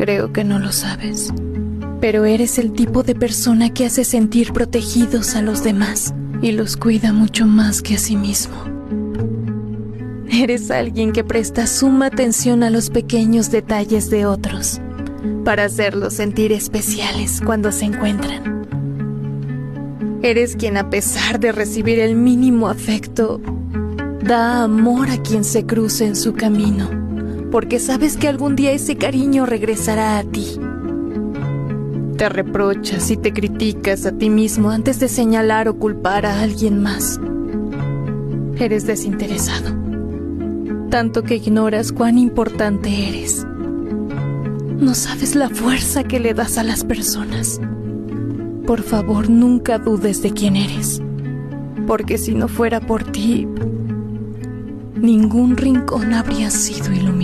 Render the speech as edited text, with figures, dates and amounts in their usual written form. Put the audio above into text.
Creo que no lo sabes, pero eres el tipo de persona que hace sentir protegidos a los demás y los cuida mucho más que a sí mismo. Eres alguien que presta suma atención a los pequeños detalles de otros para hacerlos sentir especiales cuando se encuentran. Eres quien, a pesar de recibir el mínimo afecto, da amor a quien se cruce en su camino, porque sabes que algún día ese cariño regresará a ti. Te reprochas y te criticas a ti mismo antes de señalar o culpar a alguien más. Eres desinteresado, tanto que ignoras cuán importante eres. No sabes la fuerza que le das a las personas. Por favor, nunca dudes de quién eres, porque si no fuera por ti, ningún rincón habría sido iluminado.